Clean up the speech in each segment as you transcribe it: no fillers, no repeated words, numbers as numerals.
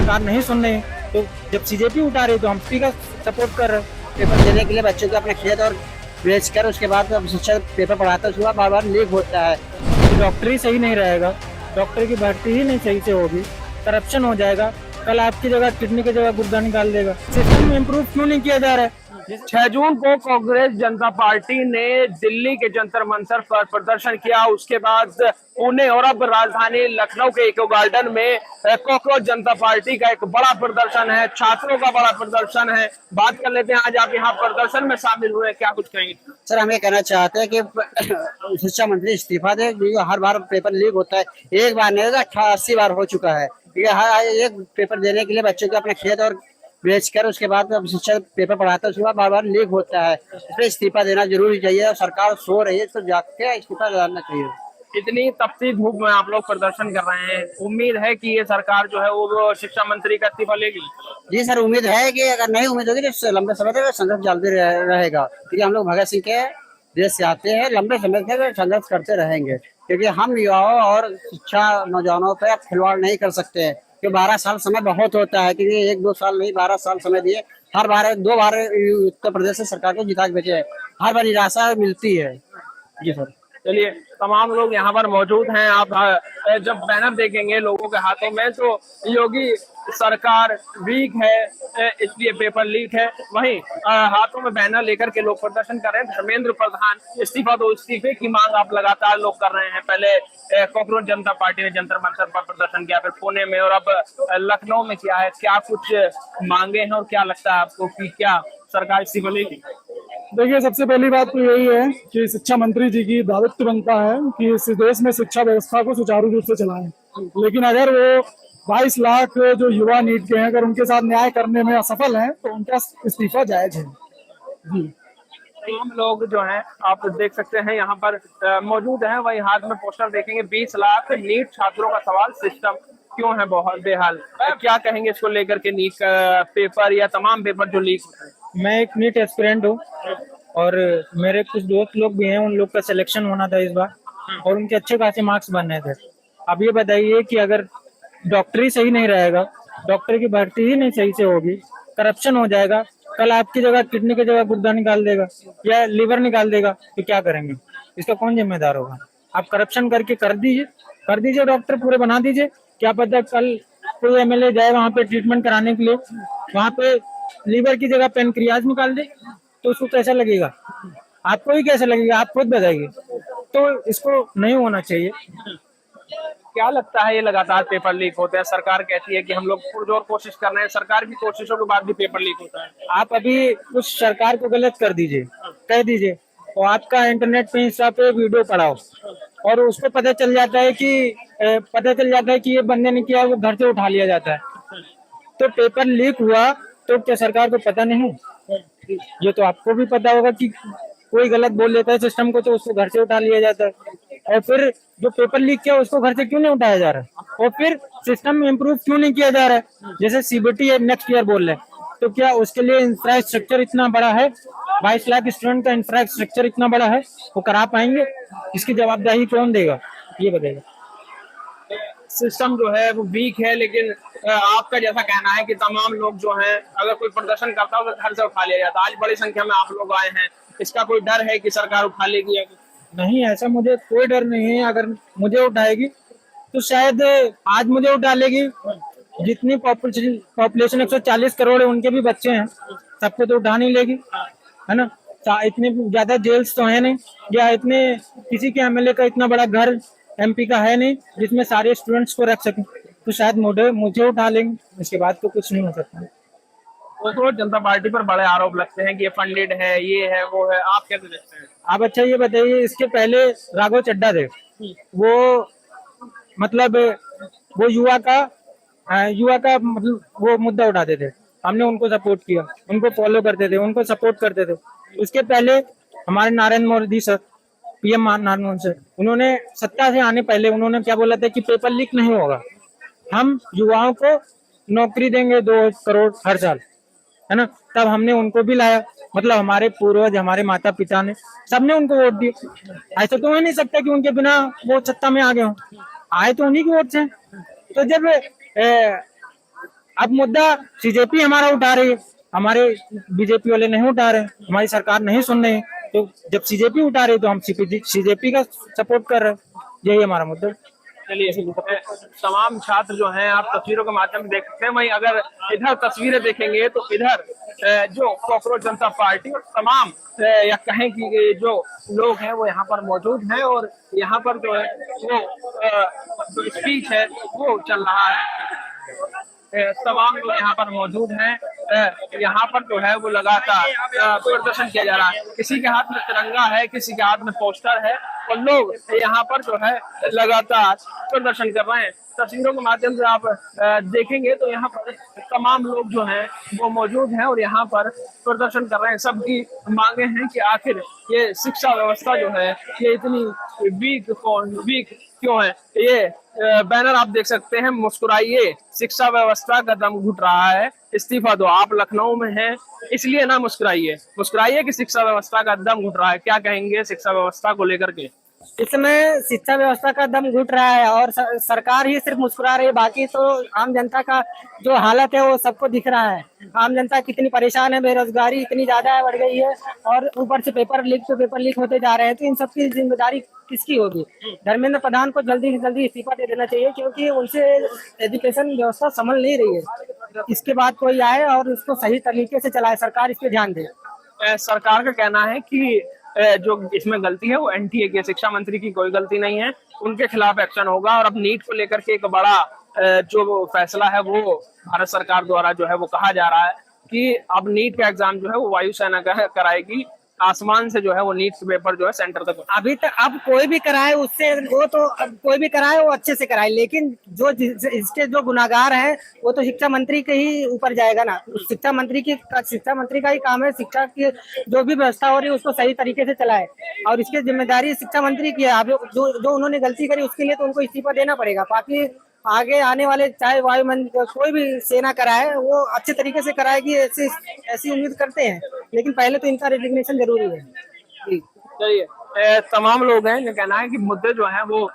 सरकार नहीं सुन रही, तो जब सीजेपी उठा रही तो हम पी का सपोर्ट कर रहे हैं। पेपर देने के लिए बच्चों को अपने खेत और बेच कर उसके बाद शिक्षक पेपर पढ़ाता है, उसके बाद बार बार लीक होता है। तो डॉक्टर ही सही नहीं रहेगा, डॉक्टर की भर्ती ही नहीं सही से होगी, करप्शन हो जाएगा, कल आपकी जगह किडनी की जगह गुर्दा निकाल देगा। सिस्टम इम्प्रूव क्यों नहीं किया जा रहा है? 6 जून को कांग्रेस जनता पार्टी ने दिल्ली के जंतर मंतर पर प्रदर्शन किया। उसके बाद पुणे और अब राजधानी लखनऊ के इको गार्डन में कॉकरोच जनता पार्टी का एक बड़ा प्रदर्शन है, छात्रों का बड़ा प्रदर्शन है। बात कर लेते हैं, आज आप यहाँ प्रदर्शन में शामिल हुए, क्या कुछ कहेंगे? सर, हम ये कहना चाहते हैं कि शिक्षा मंत्री इस्तीफा दे। हर बार पेपर लीक होता है, एक बार नहीं 80 बार हो चुका है। हर एक पेपर देने के लिए बच्चों को अपने खेत और बेच कर उसके बाद शिक्षक पेपर पढ़ाता है, उसके बाद बार बार लीक होता है। इसमें इस्तीफा देना जरूरी चाहिए। सरकार सो रही है तो जाग के इस्तीफा देना चाहिए। इतनी तपती धूप में आप लोग प्रदर्शन कर रहे हैं, उम्मीद है कि ये सरकार जो है वो शिक्षा मंत्री का इस्तीफा लेगी? जी सर, उम्मीद है कि अगर नहीं उम्मीद होगी तो लंबे समय तक संघर्ष चलते रहेगा, क्योंकि हम लोग भगत सिंह के देश से आते हैं। लंबे समय तक संघर्ष करते रहेंगे, क्योंकि हम युवाओं और शिक्षा नौजवानों पर खिलवाड़ नहीं कर सकते हैं। कि 12 साल समय बहुत होता है, क्योंकि 1-2 साल नहीं 12 साल समय दिए। हर बार 2 बार उत्तर प्रदेश से सरकार को जिता के भेजे है, हर बार निराशा मिलती है। जी सर। चलिए, तमाम लोग यहाँ पर मौजूद हैं। आप जब बैनर देखेंगे लोगों के हाथों में तो योगी सरकार वीक है इसलिए पेपर लीक है, वहीं हाथों में बैनर लेकर के लोग प्रदर्शन कर रहे हैं। धर्मेंद्र प्रधान इस्तीफा दो, इस्तीफे की मांग आप लगातार लोग कर रहे हैं। पहले कांग्रेस जनता पार्टी ने जंतर मंतर पर प्रदर्शन किया, फिर पुणे में और अब लखनऊ में किया है। क्या कुछ मांगे हैं और क्या लगता है आपको कि क्या सरकार इस्तीफा लेगी? देखिए, सबसे पहली बात तो यही है कि शिक्षा मंत्री जी की दायित्व बनता है कि इस देश में शिक्षा व्यवस्था को सुचारू रूप से चलाएं। लेकिन अगर वो 22 लाख जो युवा नीट के हैं, अगर उनके साथ न्याय करने में असफल हैं तो उनका इस्तीफा जायज है। जी, तमाम लोग जो हैं आप देख सकते हैं यहाँ पर मौजूद हैं। वही हाथ में पोस्टर देखेंगे, 20 लाख नीट छात्रों का सवाल, सिस्टम क्यों है बहुत बेहाल। क्या कहेंगे इसको लेकर के, नीट का पेपर या तमाम पेपर जो लीक होते हैं? मैं एक नीट एस्पिरेंट हूँ और मेरे कुछ दोस्त लोग भी हैं, उन लोग का सिलेक्शन होना था इस बार और उनके अच्छे खासे मार्क्स बनने थे। अब ये बताइए कि अगर डॉक्टर ही सही नहीं रहेगा, डॉक्टर की भर्ती ही नहीं सही से होगी, करप्शन हो जाएगा, कल आपकी जगह किडनी की जगह गुर्दा निकाल देगा या लीवर निकाल देगा, तो क्या करेंगे? इसका कौन जिम्मेदार होगा? आप करप्शन करके कर दीजिए डॉक्टर पूरे बना दीजिए। क्या पता कल कोई एमएलए जाए वहां पे ट्रीटमेंट कराने के लिए, वहां पे लीवर की जगह पेनक्रियाज निकाल दे, तो उसको कैसा लगेगा? आपको ही कैसा लगेगा, आप खुद बताइए। तो इसको नहीं होना चाहिए। क्या लगता है, ये लगातार पेपर लीक होते हैं, सरकार कहती है कि हम लोग पुरजोर कोशिश कर रहे हैं, सरकार की कोशिशों के बाद भी पेपर लीक होता है। आप अभी कुछ सरकार को गलत कर दीजिए, कह दीजिए, और आपका इंटरनेट पे इंस्टा पे वीडियो पड़ाओ और उसको पता चल जाता है कि ये बंदे ने किया, वो घर से उठा लिया जाता है। तो पेपर लीक हुआ तो क्या सरकार को पता नहीं? ये तो आपको भी पता होगा कि कोई गलत बोल लेता है सिस्टम को तो उसको घर से उठा लिया जाता है। और फिर जो पेपर लीक किया उसको घर से क्यों नहीं उठाया जा रहा है? और फिर सिस्टम में इम्प्रूव क्यों नहीं किया जा रहा है? जैसे सीबीटी नेक्स्ट ईयर बोल रहे हैं, तो क्या उसके लिए इंफ्रास्ट्रक्चर इतना बड़ा है? 22 लाख स्टूडेंट का इंफ्रास्ट्रक्चर इतना बड़ा है, वो करा पाएंगे? इसकी जवाबदेही कौन देगा, ये बताइए। सिस्टम जो है वो वीक है, लेकिन आपका जैसा कहना है कि तमाम लोग जो हैं, अगर कोई प्रदर्शन करता है तो घर से उठा लिया जाता है। आज बड़ी संख्या में आप लोग आए हैं, इसका कोई डर है कि सरकार उठा लेगी? नहीं, ऐसा मुझे कोई डर नहीं है। अगर मुझे उठाएगी तो शायद आज मुझे उठा लेगी। जितनी पॉपुलेशन 140 करोड़ है, उनके भी बच्चे हैं, सबको तो उठा नहीं लेगी, है ना? इतने ज्यादा जेल्स तो है नहीं, या इतने किसी के एमएलए का इतना बड़ा घर एमपी का है नहीं जिसमें सारे स्टूडेंट्स को रख सकें। तो शायद मुझे उठा लेंगे, इसके बाद तो कुछ नहीं हो सकता। तो जनता पार्टी पर बड़े आरोप लगते हैं कि ये फंडेड है, ये है, वो है, आप कैसे देखते हैं? आप अच्छा ये बताइए, इसके पहले राघव चड्ढा थे, वो मतलब वो युवा का मतलब वो मुद्दा उठाते थे, हमने उनको सपोर्ट किया, उनको फॉलो करते थे, उनको सपोर्ट करते थे। उसके पहले हमारे Narendra Modi sir, PM Narendra Modi sir, उन्होंने सत्ता से आने पहले उन्होंने क्या बोला था कि पेपर लीक नहीं होगा, हम युवाओं को नौकरी देंगे 2 करोड़ हर साल, है ना? तब हमने उनको भी लाया, मतलब हमारे पूर्वज, हमारे माता पिता ने, सबने उनको वोट दिए। ऐसा तो हो नहीं सकता कि उनके बिना वो सत्ता में आ गए हों, आए तो उन्हीं के वोट से। तो जब अब मुद्दा सीजेपी हमारा उठा रही है, हमारे बीजेपी वाले नहीं उठा रहे, हमारी सरकार नहीं सुन रही। तो जब सीजेपी उठा रही तो हम सीजेपी का सपोर्ट कर रहे हैं, यही हमारा मुद्दा। चलिए, तमाम छात्र जो हैं आप तस्वीरों के माध्यम से देख सकते हैं। वहीं अगर इधर तस्वीरें देखेंगे तो इधर जो कॉकरोच जनता पार्टी और तमाम या कहें कि जो लोग हैं वो यहाँ पर मौजूद हैं और यहाँ पर जो है वो जो स्पीच है वो चल रहा है। तमाम लोग यहाँ पर मौजूद हैं। यहाँ पर जो है वो लगातार प्रदर्शन किया जा रहा है। किसी के हाथ में तिरंगा है, किसी के हाथ में पोस्टर है और लोग यहाँ पर जो है लगातार प्रदर्शन कर रहे हैं। तस्वीरों के माध्यम से आप देखेंगे तो यहाँ पर तमाम लोग जो हैं वो मौजूद हैं और यहाँ पर प्रदर्शन कर रहे हैं। सबकी मांगे हैं कि आखिर ये शिक्षा व्यवस्था जो है ये इतनी वीक क्यों है। ये बैनर आप देख सकते हैं, मुस्कुराइए शिक्षा व्यवस्था का दम घुट रहा है, इस्तीफा दो। आप लखनऊ में हैं इसलिए ना मुस्कुराइए कि शिक्षा व्यवस्था का दम घुट रहा है। क्या कहेंगे शिक्षा व्यवस्था को लेकर के? इसमें शिक्षा व्यवस्था का दम घुट रहा है और सरकार ही सिर्फ मुस्कुरा रही है, बाकी तो आम जनता का जो हालत है वो सबको दिख रहा है। आम जनता कितनी परेशान है, बेरोजगारी इतनी ज्यादा बढ़ गई है और ऊपर से पेपर लीक होते जा रहे हैं। तो इन सबकी जिम्मेदारी किसकी होगी? धर्मेंद्र प्रधान को जल्दी से जल्दी इस्तीफा दे देना चाहिए, क्योंकि उनसे एजुकेशन व्यवस्था संभल नहीं रही है। इसके बाद कोई आए और उसको सही तरीके से चलाए, सरकार इस पे ध्यान दे। सरकार का कहना है कि जो इसमें गलती है वो एनटीए की, शिक्षा मंत्री की कोई गलती नहीं है, उनके खिलाफ एक्शन होगा। और अब नीट को लेकर के एक बड़ा जो फैसला है वो भारत सरकार द्वारा जो है वो कहा जा रहा है कि अब नीट का एग्जाम जो है वो वायुसेना का कराएगी। आसमान से जो है वो नीट पेपर जो है सेंटर तक। अभी तक अब कोई भी कराए उससे वो तो कोई भी कराए वो अच्छे से कराए, लेकिन जो इसके जो गुनाहगार हैं वो तो शिक्षा मंत्री के ही ऊपर जाएगा ना। शिक्षा मंत्री का ही काम है शिक्षा की जो भी व्यवस्था हो रही है उसको सही तरीके से चलाए, और इसकी जिम्मेदारी शिक्षा मंत्री की है। अब जो उन्होंने गलती करी उसके लिए तो उनको इस्तीफा देना पड़ेगा। बाकी आगे आने वाले चाहे वायुमंडल कोई भी सेना कराए वो अच्छे तरीके से कराएगी, ऐसी उम्मीद करते हैं, लेकिन पहले तो इनका रेजिग्नेशन जरूरी है। चलिए, तमाम लोग हैं जो कहना है कि मुद्दे जो हैं वो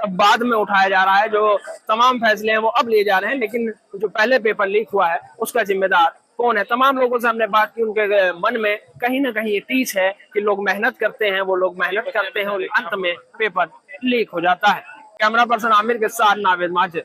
बाद में उठाया जा रहा है, जो तमाम फैसले हैं वो अब लिए जा रहे हैं, लेकिन जो पहले पेपर लीक हुआ है उसका जिम्मेदार कौन है? तमाम लोगों से हमने बात की, उनके मन में कहीं ना कहीं ये टीच है कि लोग मेहनत करते हैं, वो लोग मेहनत करते हैं और अंत में पेपर लीक हो जाता है। कैमरा पर्सन आमिर के साथ नावेद माजिद।